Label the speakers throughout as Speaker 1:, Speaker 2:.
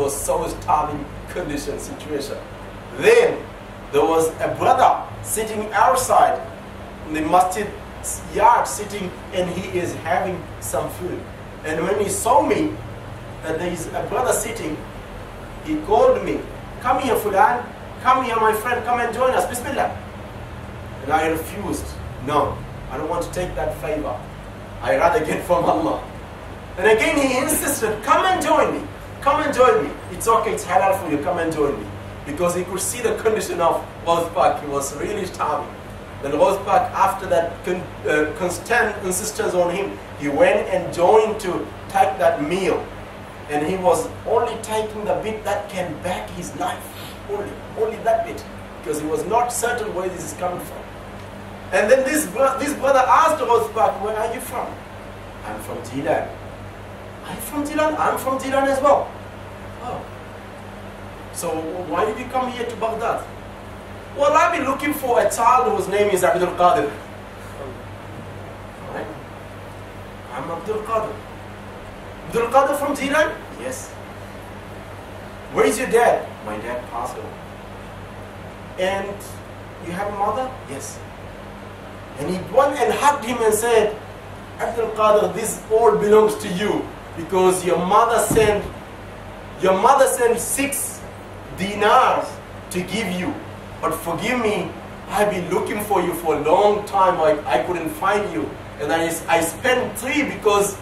Speaker 1: was so starving condition situation. Then there was a brother sitting outside in the masjid yard sitting, and he is having some food. And when he saw me, that there is a brother sitting, he called me, "Come here, Fulan, come here, my friend, come and join us, Bismillah." And I refused. No, I don't want to take that favor. I rather get from Allah. And again he insisted, "Come and join me, come and join me. It's okay, it's halal for you, come and join me." Because he could see the condition of Ghozbak, he was really starving. Then Ghozbak, after that constant insistence on him, he went and joined to take that meal. And he was only taking the bit that can back his life. Only that bit. Because he was not certain where this is coming from. And then this brother asked Ghozbak, "Where are you from?" "I'm from Jeelani." "Are you from Jeelani?" "I'm from Jeelani as well." "Oh. So why did you come here to Baghdad?" "Well, I've been looking for a child whose name is Abdul Qadir." Right? "I'm Abdul Qadir." "Abdul Qadir from Jeelani?" "Yes." "Where is your dad?" "My dad passed away." "And you have a mother?" "Yes." And he went and hugged him and said, "Abdul Qadir, this all belongs to you, because your mother sent 6 dinars to give you. But forgive me, I've been looking for you for a long time. I couldn't find you. And I spent 3 because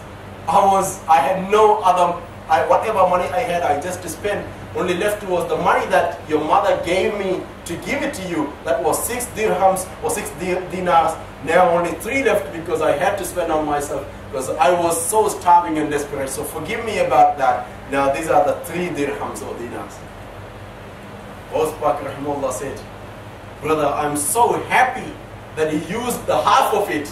Speaker 1: I had no other, whatever money I had, I just spent. Only left was the money that your mother gave me to give it to you. That was 6 dirhams or 6 dinars. Now only 3 left because I had to spend on myself, because I was so starving and desperate. So forgive me about that. Now these are the 3 dirhams or dinars." Ghozbak rahimahullah said, "Brother, I'm so happy that he used the half of it,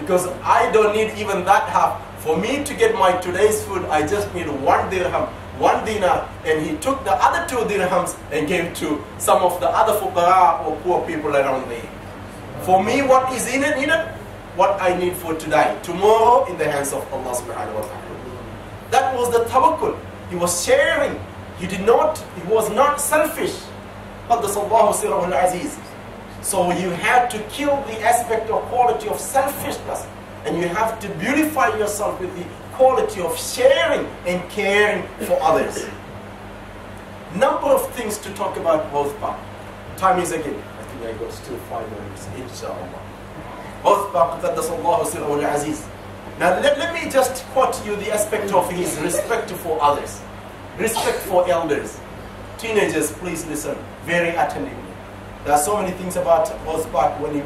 Speaker 1: because I don't need even that half. For me to get my today's food, I just need 1 dirham, 1 dinar." And he took the other 2 dirhams and gave to some of the other fuqara or poor people around me. For me, what is in it? What I need for today. Tomorrow in the hands of Allah subhanahu wa ta'ala. That was the tawakkul. He was sharing. He was not selfish. Qaddasallahu sirrahu al-aziz. So you have to kill the aspect or quality of selfishness, and you have to beautify yourself with the quality of sharing and caring for others. Number of things to talk about Ghozbak. Time is again. I think I got still 5 minutes, inshallah. Ghozbak, Qaddasallahu sirrahu al-aziz. Now let me just quote you the aspect of his respect for others. Respect for elders. Teenagers, please listen very attentively. There are so many things about Ghozbak when he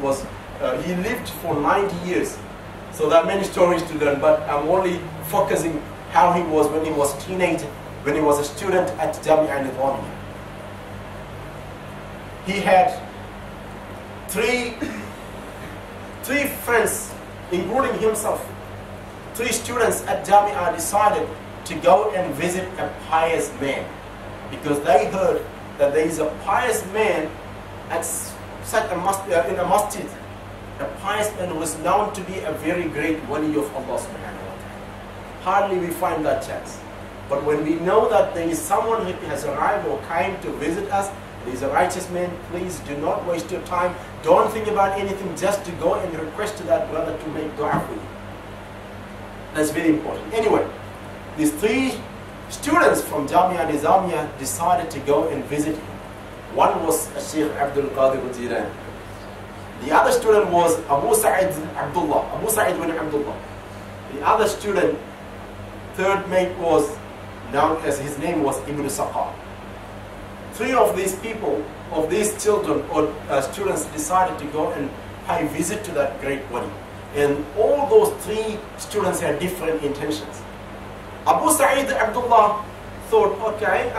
Speaker 1: lived for 90 years. So there are many stories to learn, but I'm only focusing how he was when he was a teenager, when he was a student at Jamia Nizamiya. He had three friends, including himself. 3 students at Jamia decided to go and visit a pious man, because they heard that there is a pious man at such a masjid. A pious man who is known to be a very great wali of Allah subhanahu wa ta'ala. Hardly we find that chance. But when we know that there is someone who has arrived or came to visit us, there is a righteous man, please do not waste your time. Don't think about anything, just to go and request to that brother to make dua for you. That's very important. Anyway, these 3 students from Jamia Nizamiya decided to go and visit him. One was Sheikh Abdul Qadir Jeelani. The other student was Abu Sa'id bin Abdullah. The other student, 3rd mate, was known as, his name was Ibn Saqa. 3 of these people, of these children or students, decided to go and pay visit to that great wali. And all those 3 students had different intentions. Abu Sa'id Abdullah thought, okay,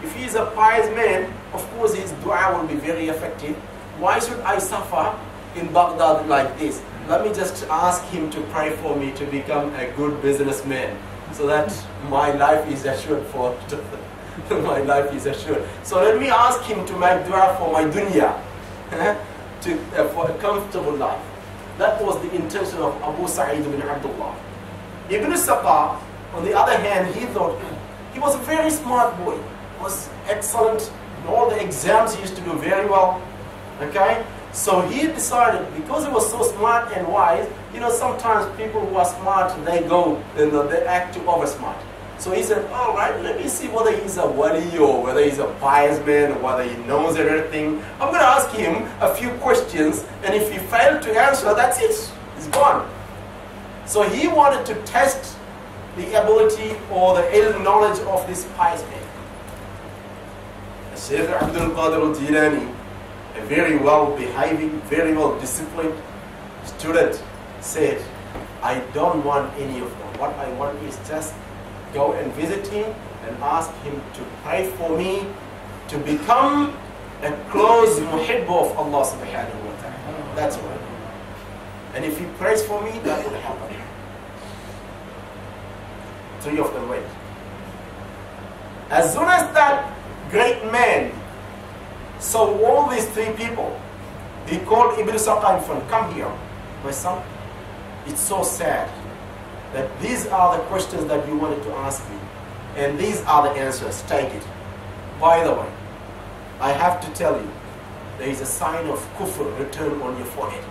Speaker 1: if he is a pious man, of course his dua will be very effective. Why should I suffer in Baghdad like this? Let me just ask him to pray for me to become a good businessman, so that my life is assured for my life is assured. So let me ask him to make dua for my dunya, for a comfortable life. That was the intention of Abu Sa'id bin Abdullah. Ibn Saqa, on the other hand, he thought he He was a very smart boy. He was excellent in all the exams. He used to do very well. Okay? So he decided, because he was so smart and wise, you know, sometimes people who are smart, they go, you know, they act too over smart. So he said, all right, let me see whether he's a wali or whether he's a pious man or whether he knows everything. I'm going to ask him a few questions, and if he failed to answer, that's it. He's gone. So he wanted to test the ability or the ill knowledge of this pious man. Sheikh Abdul Qadir al-Jeelani, a very well-behaving, very well-disciplined student, said, I don't want any of them. What I want is just go and visit him and ask him to pray for me to become a close muhibbu of Allah subhanahu wa ta'ala. That's all. And if he prays for me, that will happen. 3 of them went. As soon as that great man saw all these 3 people, he called Ibn Saqa in front, come here, my son. It's so sad that these are the questions that you wanted to ask me, and these are the answers. Take it. By the way, I have to tell you, there is a sign of kufr written on your forehead.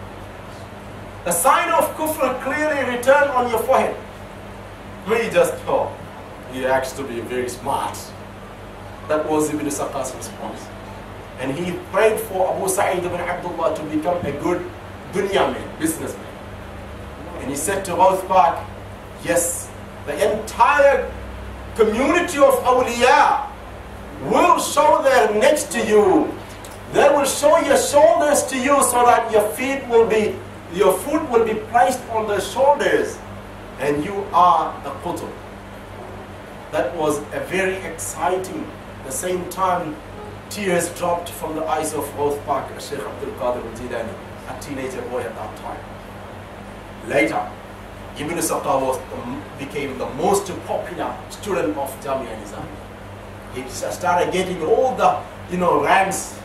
Speaker 1: The sign of kufr clearly written on your forehead. We just thought, he acts to be very smart. That was Ibn Saqa's response. And he prayed for Abu Sa'id ibn Abdullah to become a good dunya man, businessman. And he said to Ghawth Park, yes, the entire community of awliya will show their necks to you. They will show your shoulders to you so that your foot will be placed on the shoulders, and you are a qutb. That was a very exciting, at the same time, tears dropped from the eyes of Ghawth Park, Sheikh Abdul Qadir al-Jeelani, a teenager boy at that time. Later, Ibn Saqa became the most popular student of Jamia Nizami. He started getting all the, ranks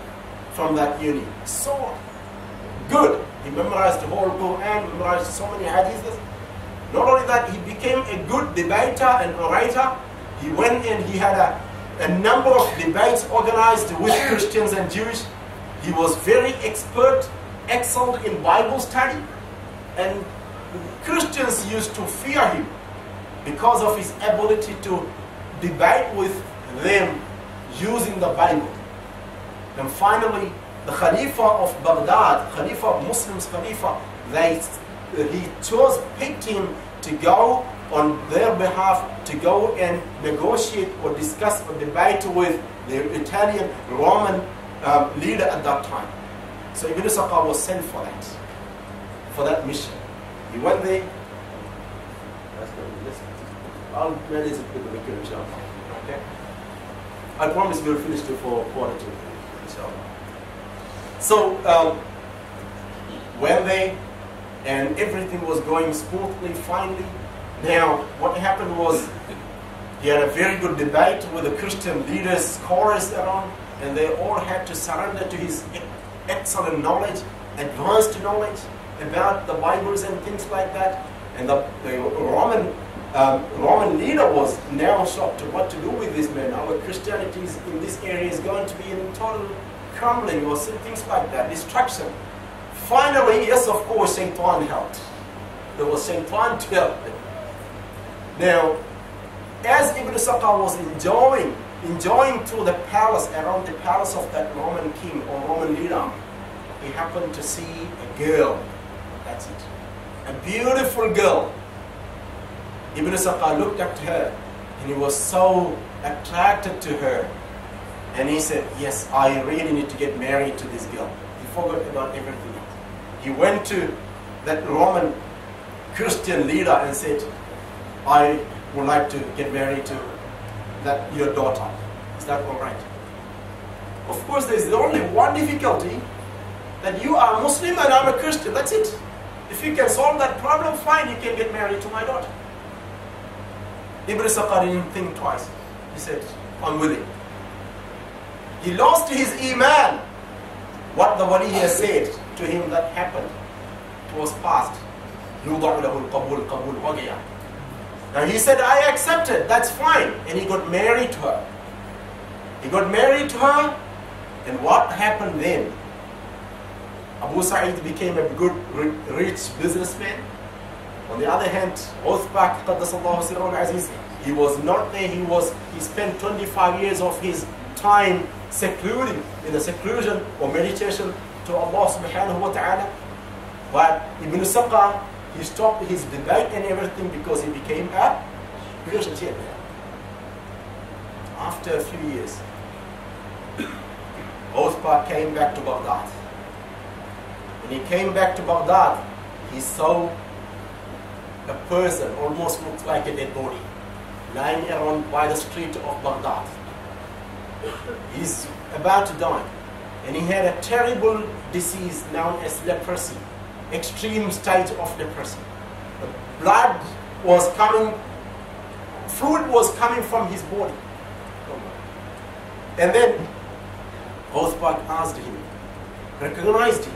Speaker 1: from that uni. So good. He memorized the whole Quran, memorized so many hadiths. Not only that, he became a good debater and orator. He went and he had a number of debates organized with Christians and Jewish. He was very expert, excelled in Bible study, and Christians used to fear him because of his ability to debate with them using the Bible. And finally, the Khalifa of Baghdad, Khalifa of Muslims, Khalifa, picked him to go on their behalf, to go and negotiate or discuss or debate with the Italian Roman leader at that time. So Ibn Saqa was sent for that mission. He went there. I'll manage it with the weekend, inshallah. Okay? I promise we'll finish before 1:45, inshallah. So, went there, and everything was going smoothly, finally. Now, what happened was, he had a very good debate with the Christian leaders, scholars around, and they all had to surrender to his excellent knowledge, advanced knowledge about the Bibles and things like that. And the Roman leader was now shocked to what to do with this man. Our Christianity in this area is going to be in total crumbling or things like that, destruction. Finally, yes, of course, Shaitan helped. There was Shaitan to help him. Now, as Ibn Saqa was enjoying through the palace, around the palace of that Roman king or Roman leader, he happened to see a girl. That's it. A beautiful girl. Ibn Saqa looked at her, and he was so attracted to her. And he said, yes, I really need to get married to this girl. He forgot about everything else. He went to that Roman Christian leader and said, I would like to get married to your daughter. Is that all right? Of course, there's only one difficulty, that you are a Muslim and I'm a Christian. That's it. If you can solve that problem, fine, you can get married to my daughter. Ibn Saqa didn't think twice. He said, I'm willing. He lost his iman. What the wali has said to him that happened was past. And he said, I accepted, that's fine. And he got married to her. He got married to her, and what happened then? Abu Sa'id became a good, rich businessman. On the other hand, Uthbah, Qaddasallahu Sirrul Aziz, he was not there. He spent 25 years of his time secluding, in the seclusion or meditation to Allah subhanahu wa ta'ala. But Ibn Saqa, he stopped his debate and everything because he became a Christian. After a few years, Uthbah came back to Baghdad. When he came back to Baghdad, he saw a person, almost looks like a dead body, lying around by the street of Baghdad. He's about to die. And he had a terrible disease known as leprosy, extreme stage of leprosy. The blood was coming, fluid was coming from his body. And then Uthbah asked him, recognized him,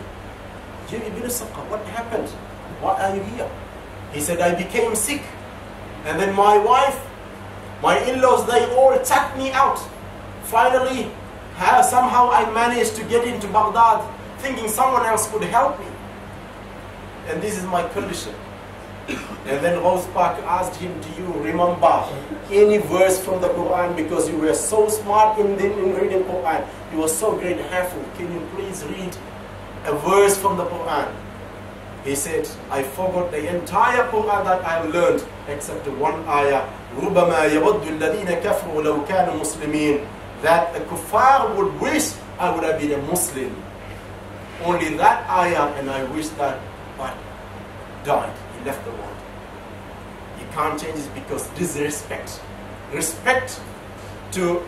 Speaker 1: Ibn Saqa, what happened? Why are you here? He said, I became sick. And then my wife, my in-laws, they all attacked me out. Finally, somehow I managed to get into Baghdad thinking someone else could help me. And this is my condition. And then Uthbah asked him, do you remember any verse from the Quran? Because you were so smart in reading Quran. You were so great helpful. Can you please read a verse from the Quran? He said, I forgot the entire Quran that I have learned except one ayah. رُبَمَا يَوَدُّ الَّذِينَ كَفْرُوا لَوْ كَانُوا مُسْلِمِينَ. That the kuffar would wish I would have been a Muslim. Only that ayah, and I wish that I died. He left the world. You can't change it because disrespect. Respect to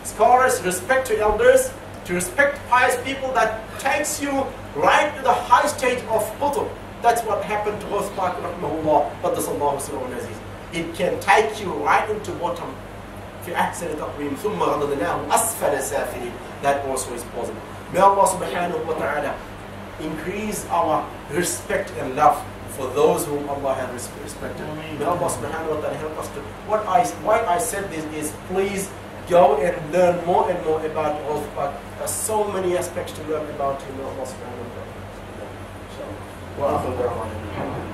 Speaker 1: scholars, respect to elders, to respect pious people, that takes you right to the high stage of qutb. That's what happened to Uthbah rahimahullah, Qaddasallahu Sirrul Aziz. It can take you right into bottom. في أحسن تقويم ثم غضبناه أسفل سافلين. That also is possible. May Allah subhanahu wa ta'ala increase our respect and love for those whom Allah has respected. May Allah subhanahu wa ta'ala help us to. Why I said this is, please go and learn more and more about Uthbah. There's so many aspects to learn about him. May Allah subhanahu wa ta'ala.